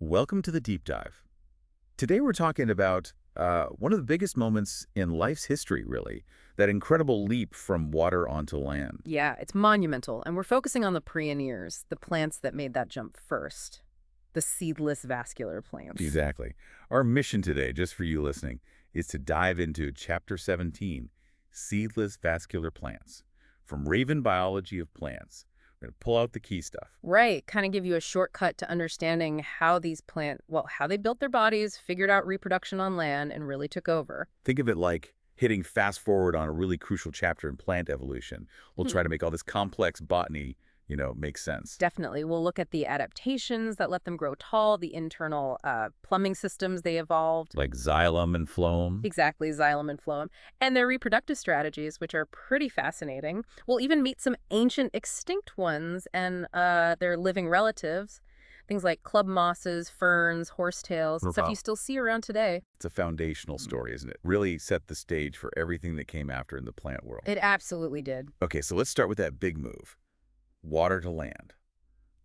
Welcome to the deep dive. Today we're talking about one of the biggest moments in life's history, really, that incredible leap from water onto land. Yeah, it's monumental, and we're focusing on the pioneers, the plants that made that jump first, the seedless vascular plants. Exactly. Our mission today, just for you listening, is to dive into Chapter 17, Seedless Vascular Plants. From Raven Biology of Plants, we're going to pull out the key stuff. Right, kind of give you a shortcut to understanding how how they built their bodies, figured out reproduction on land, and really took over. Think of it like hitting fast forward on a really crucial chapter in plant evolution. We'll try to make all this complex botany, make sense. Definitely. We'll look at the adaptations that let them grow tall, the internal plumbing systems they evolved. Like xylem and phloem. Exactly, xylem and phloem, and their reproductive strategies, which are pretty fascinating. We'll even meet some ancient extinct ones and their living relatives, things like club mosses, ferns, horsetails, stuff you still see around today. It's a foundational story, isn't it? Really set the stage for everything that came after in the plant world. It absolutely did. Okay, so let's start with that big move. Water to land.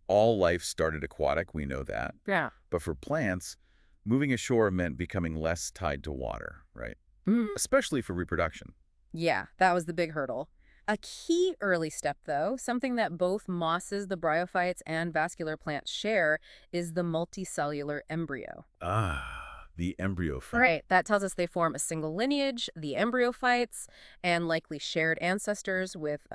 All life started aquatic, we know that. Yeah. But for plants, moving ashore meant becoming less tied to water, right? Mm. Especially for reproduction. Yeah, that was the big hurdle. A key early step, though, something that both mosses, the bryophytes, and vascular plants share, is the multicellular embryo. The embryo phase. Right. That tells us they form a single lineage, the embryophytes, and likely shared ancestors with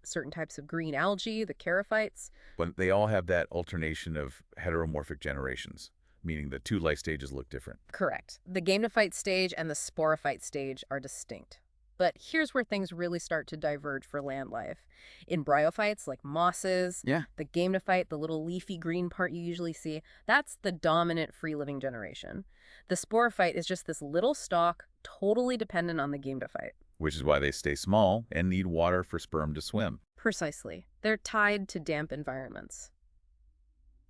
certain types of green algae, the charophytes. But they all have that alternation of heteromorphic generations, meaning the two life stages look different. Correct. The gametophyte stage and the sporophyte stage are distinct. But here's where things really start to diverge for land life. In bryophytes, like mosses, the gametophyte, the little leafy green part you usually see, that's the dominant free-living generation. The sporophyte is just this little stalk, totally dependent on the gametophyte. Which is why they stay small and need water for sperm to swim. Precisely. They're tied to damp environments.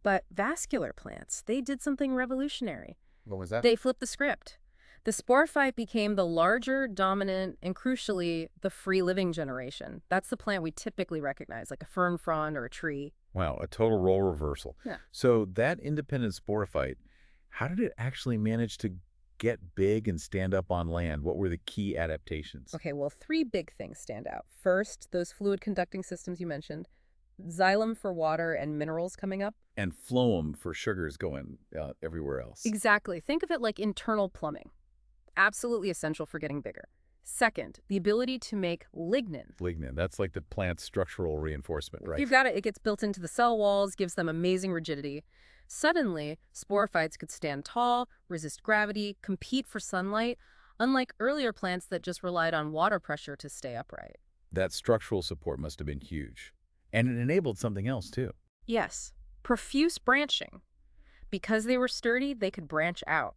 But vascular plants, they did something revolutionary. What was that? They flipped the script. The sporophyte became the larger, dominant, and crucially, the free-living generation. That's the plant we typically recognize, like a fern frond or a tree. Wow, a total role reversal. Yeah. So that independent sporophyte, how did it actually manage to get big and stand up on land? What were the key adaptations? Okay, well, three big things stand out. First, those fluid-conducting systems you mentioned. Xylem for water and minerals coming up. And phloem for sugars going everywhere else. Exactly. Think of it like internal plumbing. Absolutely essential for getting bigger. Second, the ability to make lignin. Lignin, that's like the plant's structural reinforcement, right? You've got it. It gets built into the cell walls, gives them amazing rigidity. Suddenly, sporophytes could stand tall, resist gravity, compete for sunlight, unlike earlier plants that just relied on water pressure to stay upright. That structural support must have been huge. And it enabled something else, too. Yes, profuse branching. Because they were sturdy, they could branch out.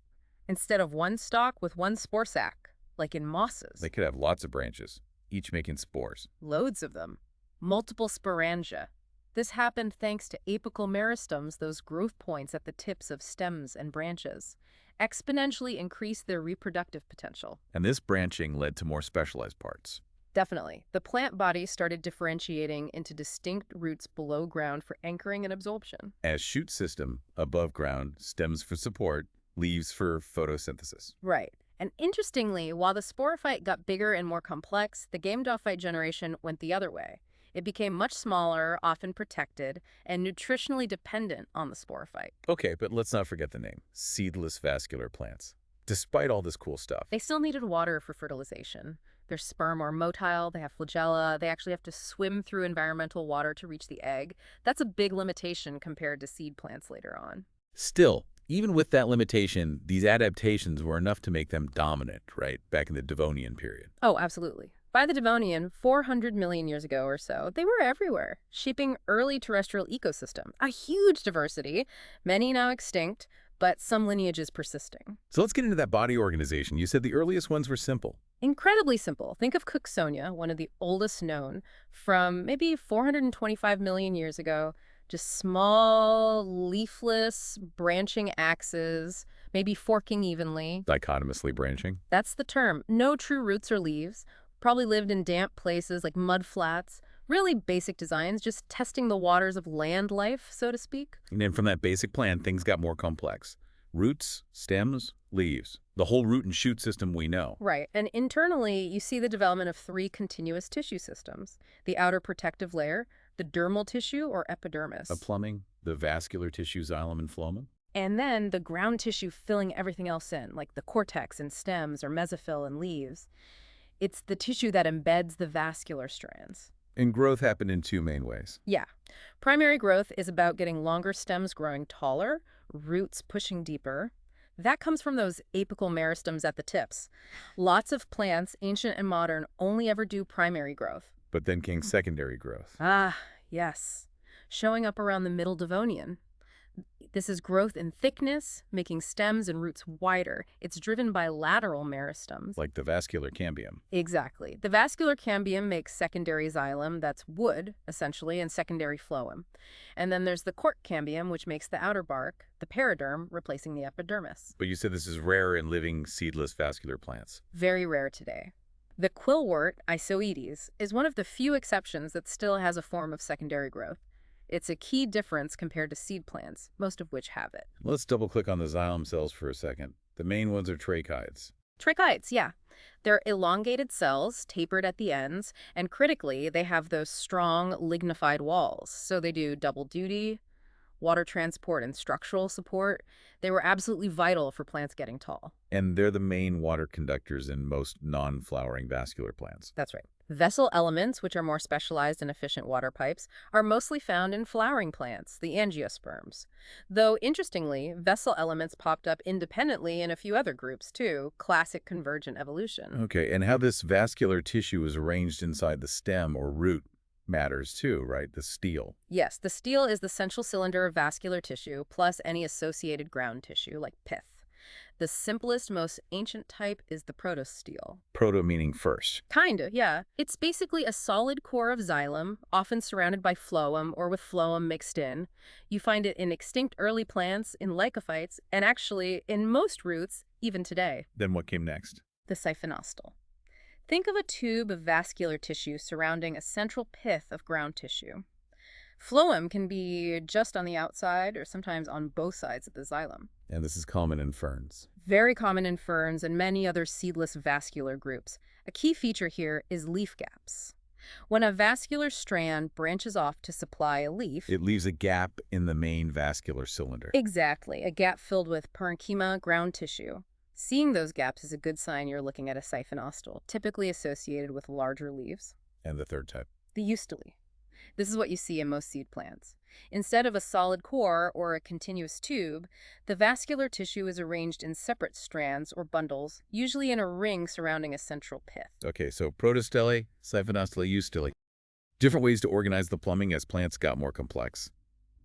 Instead of one stalk with one spore sac, like in mosses. They could have lots of branches, each making spores. Loads of them. Multiple sporangia. This happened thanks to apical meristems, those growth points at the tips of stems and branches. Exponentially increased their reproductive potential. And this branching led to more specialized parts. Definitely. The plant body started differentiating into distinct roots below ground for anchoring and absorption. As shoot system, above ground, stems for support, leaves for photosynthesis. Right. And interestingly, while the sporophyte got bigger and more complex, the gametophyte generation went the other way. It became much smaller, often protected, and nutritionally dependent on the sporophyte. Okay, but let's not forget the name, seedless vascular plants. Despite all this cool stuff, They still needed water for fertilization. Their sperm are motile, they have flagella, they actually have to swim through environmental water to reach the egg. That's a big limitation compared to seed plants later on. still, even with that limitation, these adaptations were enough to make them dominant, right, back in the Devonian period. Oh, absolutely. By the Devonian, 400 million years ago or so, they were everywhere, shaping early terrestrial ecosystem. A huge diversity, many now extinct, but some lineages persisting. So let's get into that body organization. You said the earliest ones were simple. Incredibly simple. Think of Cooksonia, one of the oldest known, from maybe 425 million years ago. Just small, leafless, branching axes, maybe forking evenly. Dichotomously branching. That's the term. No true roots or leaves. Probably lived in damp places like mud flats. Really basic designs, just testing the waters of land life, so to speak. And then from that basic plan, things got more complex. Roots, stems, leaves. The whole root and shoot system we know. Right. And internally, you see the development of 3 continuous tissue systems. The outer protective layer, the dermal tissue or epidermis. The plumbing, the vascular tissue, xylem and phloem. And then the ground tissue filling everything else in, like the cortex and stems or mesophyll and leaves. It's the tissue that embeds the vascular strands. And growth happened in 2 main ways. Yeah. Primary growth is about getting longer stems growing taller, roots pushing deeper. That comes from those apical meristems at the tips. Lots of plants, ancient and modern, only ever do primary growth. But then came secondary growth. Ah, yes. Showing up around the middle Devonian. This is growth in thickness, making stems and roots wider. It's driven by lateral meristems. Like the vascular cambium. Exactly. The vascular cambium makes secondary xylem, that's wood, essentially, and secondary phloem. And then there's the cork cambium, which makes the outer bark, the periderm, replacing the epidermis. But you said this is rare in living seedless vascular plants. Very rare today. The quillwort, Isoedes, is one of the few exceptions that still has a form of secondary growth. It's a key difference compared to seed plants, most of which have it. Let's double-click on the xylem cells for a second. The main ones are tracheids. Tracheids, yeah. They're elongated cells, tapered at the ends, and critically, they have those strong lignified walls. So they do double duty, water transport, and structural support. They were absolutely vital for plants getting tall. And they're the main water conductors in most non-flowering vascular plants. That's right. Vessel elements, which are more specialized and efficient water pipes, are mostly found in flowering plants, the angiosperms. Though, interestingly, vessel elements popped up independently in a few other groups, too. Classic convergent evolution. Okay, and how this vascular tissue is arranged inside the stem or root matters, too, right? The stele. Yes, the stele is the central cylinder of vascular tissue, plus any associated ground tissue, like pith. The simplest, most ancient type is the protostele. Proto meaning first. Kinda, yeah. It's basically a solid core of xylem, often surrounded by phloem or with phloem mixed in. You find it in extinct early plants, in lycophytes, and actually in most roots, even today. Then what came next? The siphonostle. Think of a tube of vascular tissue surrounding a central pith of ground tissue. Phloem can be just on the outside or sometimes on both sides of the xylem. And this is common in ferns. Very common in ferns and many other seedless vascular groups. A key feature here is leaf gaps. When a vascular strand branches off to supply a leaf, it leaves a gap in the main vascular cylinder. Exactly, a gap filled with parenchyma, ground tissue. Seeing those gaps is a good sign you're looking at a siphonostle, typically associated with larger leaves. And the third type? The eustele. This is what you see in most seed plants. Instead of a solid core or a continuous tube, the vascular tissue is arranged in separate strands or bundles, usually in a ring surrounding a central pith. Okay, so protostele, siphonostle, eustele. Different ways to organize the plumbing as plants got more complex.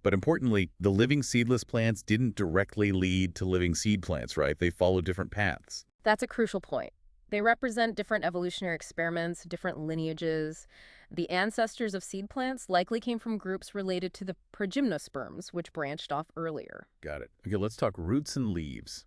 But importantly, the living seedless plants didn't directly lead to living seed plants, right? They followed different paths. That's a crucial point. They represent different evolutionary experiments, different lineages. The ancestors of seed plants likely came from groups related to the progymnosperms, which branched off earlier. Got it. Okay, let's talk roots and leaves.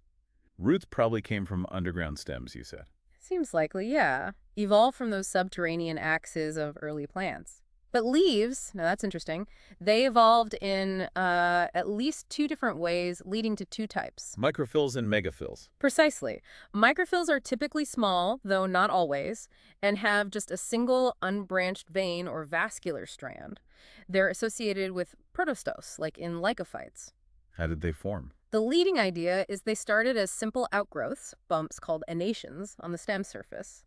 Roots probably came from underground stems, you said. Seems likely, yeah. Evolved from those subterranean axes of early plants. But leaves, now that's interesting, they evolved in at least 2 different ways, leading to 2 types. Microphylls and megaphylls. Precisely. Microphylls are typically small, though not always, and have just a single unbranched vein or vascular strand. They're associated with protostose, like in lycophytes. How did they form? The leading idea is they started as simple outgrowths, bumps called enations, on the stem surface.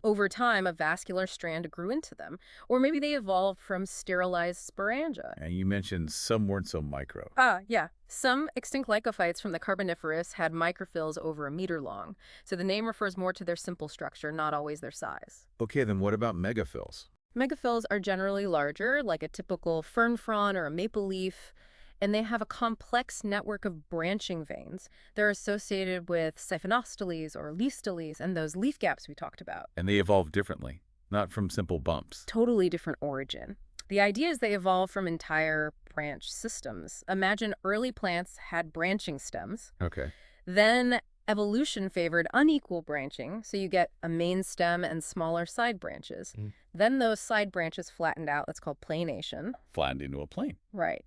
Over time, a vascular strand grew into them, or maybe they evolved from sterilized sporangia. And you mentioned some weren't so micro. Yeah. Some extinct lycophytes from the Carboniferous had microphylls over 1 meter long, so the name refers more to their simple structure, not always their size. Okay, then what about megaphylls? Megaphylls are generally larger, like a typical fern frond or a maple leaf, and they have a complex network of branching veins. They're associated with siphonosteles or leasteles and those leaf gaps we talked about. And they evolved differently, not from simple bumps. Totally different origin. The idea is they evolved from entire branch systems. Imagine early plants had branching stems. Okay. Then, Evolution favored unequal branching, so you get a main stem and smaller side branches. Then those side branches flattened out. That's called planation. Flattened into a plane. Right.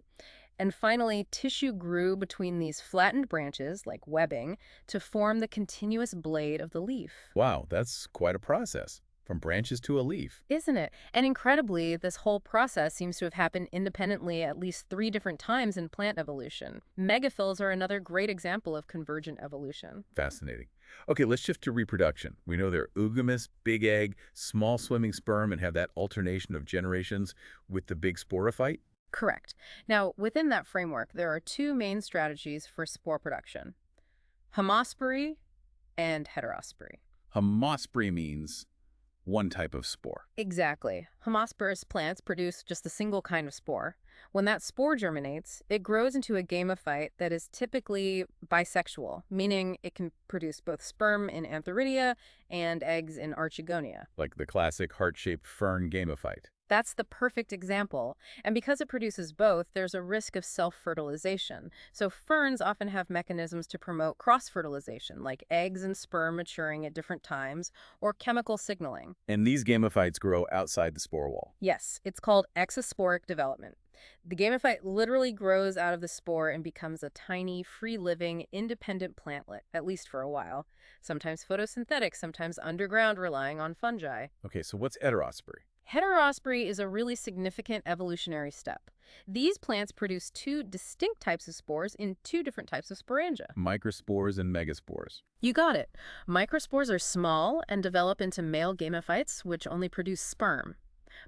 And finally, tissue grew between these flattened branches, like webbing, to form the continuous blade of the leaf. Wow, that's quite a process. From branches to a leaf. Isn't it? And incredibly, this whole process seems to have happened independently at least 3 different times in plant evolution. Megaphylls are another great example of convergent evolution. Fascinating. Okay, let's shift to reproduction. We know they're oogamous, big egg, small swimming sperm, and have that alternation of generations with the big sporophyte. Correct. Now, within that framework, there are 2 main strategies for spore production: homospory and heterospory. Homospory means one type of spore. Exactly. Homosporous plants produce just a single kind of spore. When that spore germinates, it grows into a gametophyte that is typically bisexual, meaning it can produce both sperm in Antheridia and eggs in Archegonia. Like the classic heart-shaped fern gametophyte. That's the perfect example. And because it produces both, there's a risk of self-fertilization. So ferns often have mechanisms to promote cross-fertilization, like eggs and sperm maturing at different times, or chemical signaling. And these gametophytes grow outside the spore wall. Yes, it's called exosporic development. The gametophyte literally grows out of the spore and becomes a tiny, free-living, independent plantlet, at least for a while. Sometimes photosynthetic, sometimes underground, relying on fungi. Okay, so what's heterospory? Heterospory is a really significant evolutionary step. These plants produce 2 distinct types of spores in 2 different types of sporangia. Microspores and megaspores. You got it. Microspores are small and develop into male gametophytes, which only produce sperm.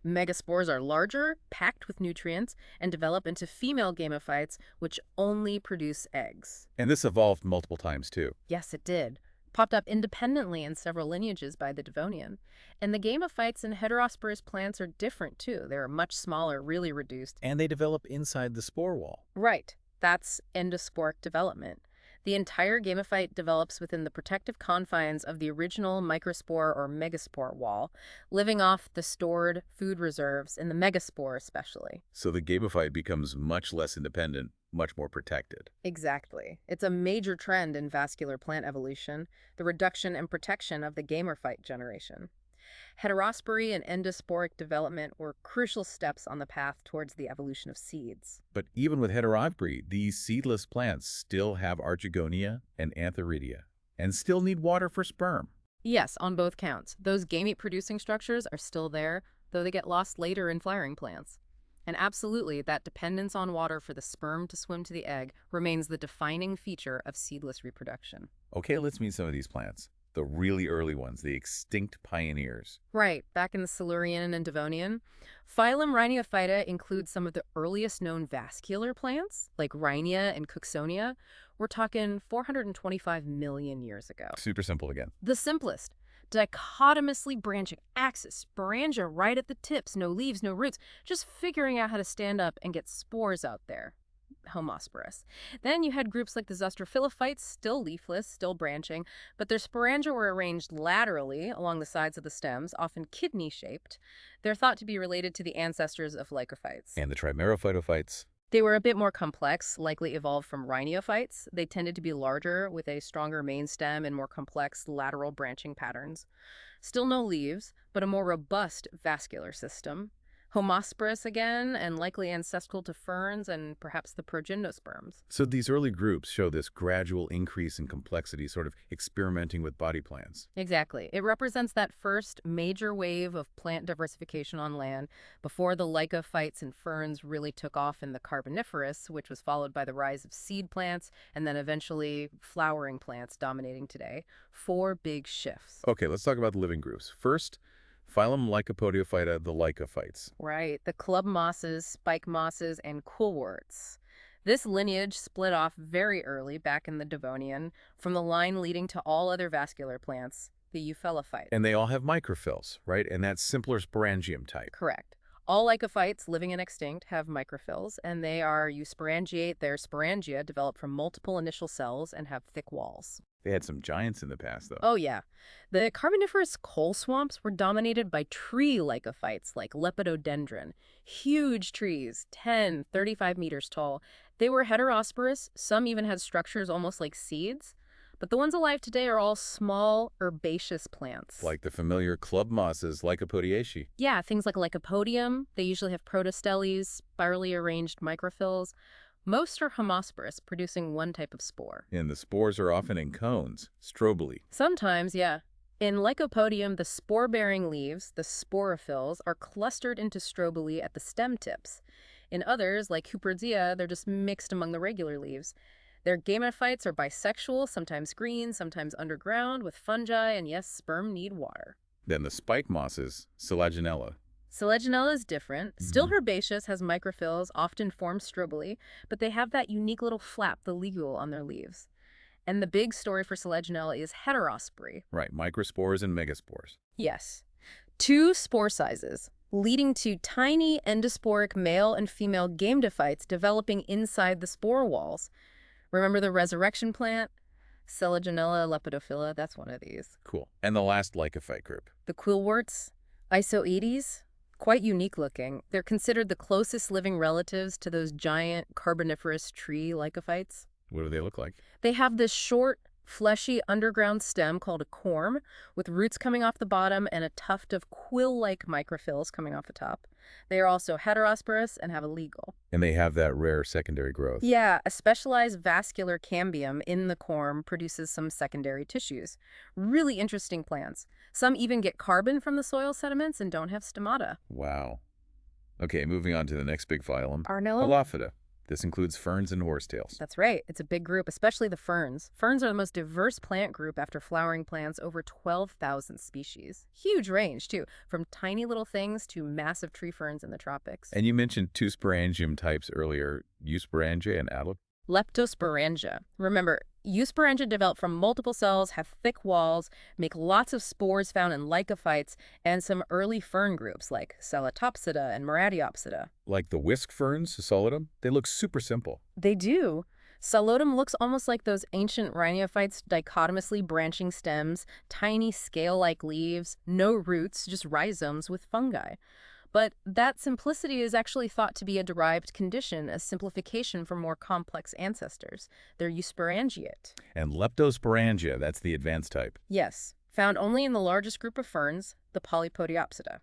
Megaspores are larger, packed with nutrients, and develop into female gametophytes, which only produce eggs. And this evolved multiple times, too. Yes, it did. Popped up independently in several lineages by the Devonian. And the gametophytes in heterosporous plants are different, too. They're much smaller, really reduced. And they develop inside the spore wall. Right. That's endosporic development. The entire gametophyte develops within the protective confines of the original microspore or megaspore wall, living off the stored food reserves in the megaspore especially. So the gametophyte becomes much less independent, much more protected. Exactly. It's a major trend in vascular plant evolution, the reduction and protection of the gametophyte generation. Heterospory and endosporic development were crucial steps on the path towards the evolution of seeds. But even with heterospory, these seedless plants still have Archegonia and Antheridia, and still need water for sperm. Yes, on both counts. Those gamete-producing structures are still there, though they get lost later in flowering plants. And absolutely, that dependence on water for the sperm to swim to the egg remains the defining feature of seedless reproduction. Okay, let's meet some of these plants. The really early ones, the extinct pioneers. Right, back in the Silurian and Devonian. Phylum Rhiniophyta includes some of the earliest known vascular plants, like Rhynia and Cooksonia. We're talking 425 million years ago. Super simple again. The simplest. Dichotomously branching axis, sporangia right at the tips, no leaves, no roots, just figuring out how to stand up and get spores out there. Homosporous. Then you had groups like the Zostrophyllophytes, still leafless, still branching, but their sporangia were arranged laterally along the sides of the stems, often kidney-shaped. They're thought to be related to the ancestors of lycophytes. And the trimerophytophytes? They were a bit more complex, likely evolved from rhiniophytes. They tended to be larger, with a stronger main stem and more complex lateral branching patterns. Still no leaves, but a more robust vascular system. Homosporous again, and likely ancestral to ferns and perhaps the progynosperms. So these early groups show this gradual increase in complexity, sort of experimenting with body plans. Exactly. It represents that first major wave of plant diversification on land before the lycophytes and ferns really took off in the Carboniferous, which was followed by the rise of seed plants and then eventually flowering plants dominating today. 4 big shifts. Okay, let's talk about the living groups. First, phylum Lycopodiophyta, the lycophytes. Right, the club mosses, spike mosses, and coolworts. This lineage split off very early back in the Devonian from the line leading to all other vascular plants, the Euphelophyte. And they all have microphylls, right? And that simpler sporangium type. Correct. All lycophytes, living and extinct, have microphylls, and they are eusporangiate. Their sporangia develop from multiple initial cells and have thick walls. They had some giants in the past, though. Oh, yeah. The Carboniferous coal swamps were dominated by tree lycophytes like lepidodendron. Huge trees, 10, 35 meters tall. They were heterosporous. Some even had structures almost like seeds. But the ones alive today are all small, herbaceous plants. Like the familiar club mosses, Lycopodiaceae. Yeah, things like Lycopodium. They usually have protosteles, spirally arranged microphyls. Most are homosporous, producing one type of spore. And the spores are often in cones, strobili. Sometimes, yeah. In Lycopodium, the spore-bearing leaves, the sporophylls, are clustered into strobili at the stem tips. In others, like Cuperdia, they're just mixed among the regular leaves. Their gametophytes are bisexual, sometimes green, sometimes underground, with fungi, and yes, sperm need water. Then the spike mosses, Selaginella. Selaginella is different. Still herbaceous, has microphyls, often form strobili, but they have that unique little flap, the ligule, on their leaves. And the big story for Selaginella is heterospory. Right, microspores and megaspores. Yes. 2 spore sizes, leading to tiny endosporic male and female gametophytes developing inside the spore walls. Remember the resurrection plant? Selaginella lepidophylla, that's one of these. Cool. And the last lycophyte group. The quillworts, Isoetes, quite unique looking. They're considered the closest living relatives to those giant carboniferous tree lycophytes. What do they look like? They have this short, fleshy underground stem called a corm, with roots coming off the bottom and a tuft of quill-like microphylls coming off the top. They are also heterosporous and have a ligule. And they have that rare secondary growth. Yeah, a specialized vascular cambium in the corm produces some secondary tissues. Really interesting plants. Some even get carbon from the soil sediments and don't have stomata. Wow. Okay, moving on to the next big phylum. Arnella? Holophida. This includes ferns and horsetails. That's right. It's a big group, especially the ferns. Ferns are the most diverse plant group after flowering plants, over 12,000 species. Huge range, too, from tiny little things to massive tree ferns in the tropics. And you mentioned 2 sporangium types earlier, Eusporangia and Leptosporangia. Remember, Eusporangia develop from multiple cells, have thick walls, make lots of spores found in lycophytes, and some early fern groups like Celatopsida and Meradiopsida. Like the whisk ferns, Solidum, they look super simple. They do. Solodum looks almost like those ancient rhinophytes, dichotomously branching stems, tiny scale-like leaves, no roots, just rhizomes with fungi. But that simplicity is actually thought to be a derived condition, a simplification from more complex ancestors. They're eusporangiate. And Leptosporangia, that's the advanced type. Yes, found only in the largest group of ferns, the Polypodiopsida.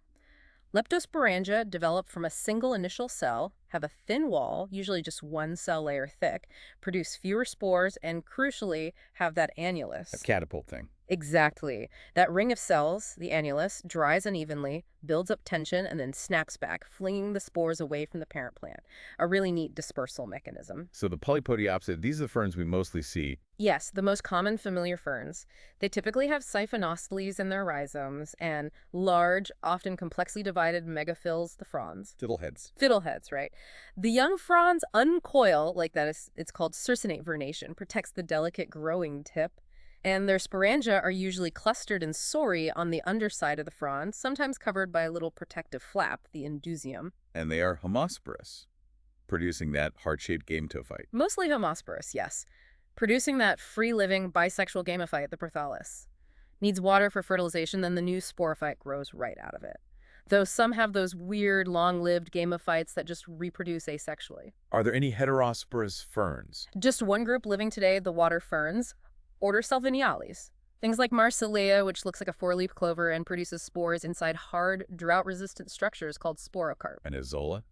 Leptosporangia develop from a single initial cell, have a thin wall, usually just one cell layer thick, produce fewer spores, and crucially, have that annulus. A catapult thing. Exactly. That ring of cells, the annulus, dries unevenly, builds up tension, and then snaps back, flinging the spores away from the parent plant. A really neat dispersal mechanism. So the Polypodiopsida, these are the ferns we mostly see. Yes, the most common familiar ferns. They typically have siphonosteles in their rhizomes and large, often complexly divided megaphylls, the fronds. Fiddleheads. Fiddleheads, right? The young fronds uncoil, like that is, it's called circinate vernation, protects the delicate growing tip. And their sporangia are usually clustered in sori on the underside of the frond, sometimes covered by a little protective flap, the indusium. And they are homosporous, producing that heart-shaped gametophyte. Mostly homosporous, yes. Producing that free-living bisexual gametophyte, the prothalis. Needs water for fertilization, then the new sporophyte grows right out of it. Though some have those weird, long-lived gametophytes that just reproduce asexually. Are there any heterosporous ferns? Just one group living today, the water ferns. Order Salviniales. Things like Marsilea, which looks like a 4-leaf clover and produces spores inside hard, drought-resistant structures called sporocarp. And Azolla,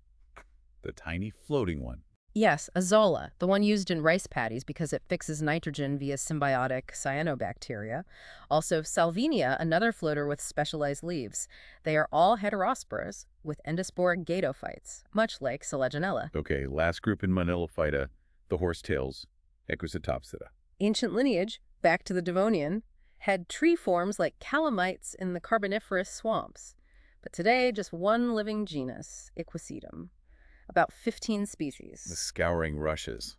the tiny floating one. Yes, Azolla, the one used in rice paddies because it fixes nitrogen via symbiotic cyanobacteria. Also Salvinia, another floater with specialized leaves. They are all heterosporous with endosporic gametophytes, much like Selaginella. Okay, last group in Manilophyta, the horsetails, Equisitopsida. Ancient lineage, back to the Devonian, had tree forms like calamites in the Carboniferous swamps. But today, just one living genus, Equisetum. About 15 species. The scouring rushes,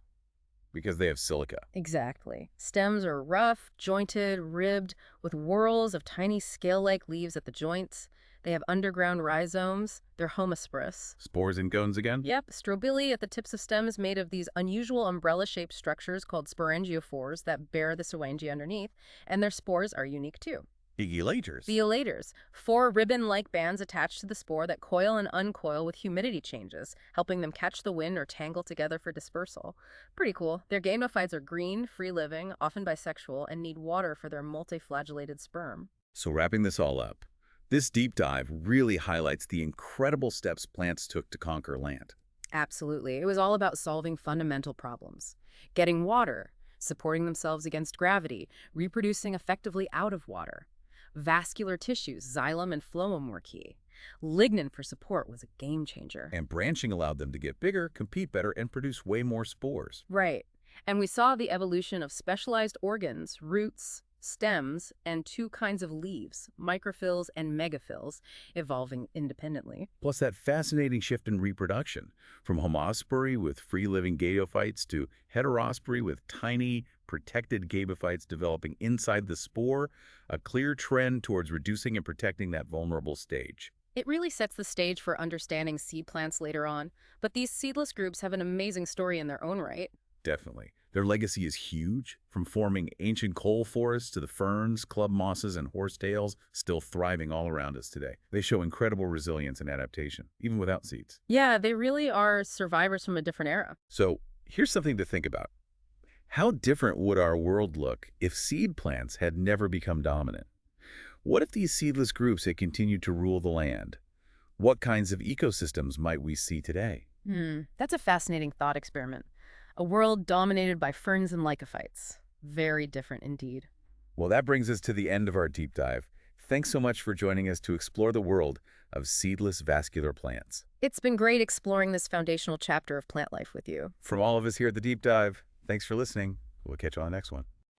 because they have silica. Exactly. Stems are rough, jointed, ribbed, with whorls of tiny scale-like leaves at the joints. They have underground rhizomes. They're homosporous. Spores and cones again? Yep, strobili at the tips of stems made of these unusual umbrella-shaped structures called sporangiophores that bear the sporangia underneath, and their spores are unique too. Elaters. The elaters, four ribbon-like bands attached to the spore that coil and uncoil with humidity changes, helping them catch the wind or tangle together for dispersal. Pretty cool. Their gametophytes are green, free-living, often bisexual, and need water for their multiflagellated sperm. So wrapping this all up, this deep dive really highlights the incredible steps plants took to conquer land. Absolutely. It was all about solving fundamental problems. Getting water, supporting themselves against gravity, reproducing effectively out of water. Vascular tissues, xylem and phloem were key. Lignin for support was a game changer. And branching allowed them to get bigger, compete better, and produce way more spores. Right. And we saw the evolution of specialized organs, roots, stems, and two kinds of leaves, microphyls and megaphylls, evolving independently. Plus that fascinating shift in reproduction, from homospore with free-living gametophytes to heterospore with tiny, protected gametophytes developing inside the spore, a clear trend towards reducing and protecting that vulnerable stage. It really sets the stage for understanding seed plants later on, but these seedless groups have an amazing story in their own right. Definitely. Their legacy is huge, from forming ancient coal forests to the ferns, club mosses, and horsetails still thriving all around us today. They show incredible resilience and adaptation, even without seeds. Yeah, they really are survivors from a different era. So here's something to think about. How different would our world look if seed plants had never become dominant? What if these seedless groups had continued to rule the land? What kinds of ecosystems might we see today? That's a fascinating thought experiment. A world dominated by ferns and lignifieds. Very different indeed. Well, that brings us to the end of our deep dive. Thanks so much for joining us to explore the world of seedless vascular plants. It's been great exploring this foundational chapter of plant life with you. From all of us here at the Deep Dive, thanks for listening. We'll catch you on the next one.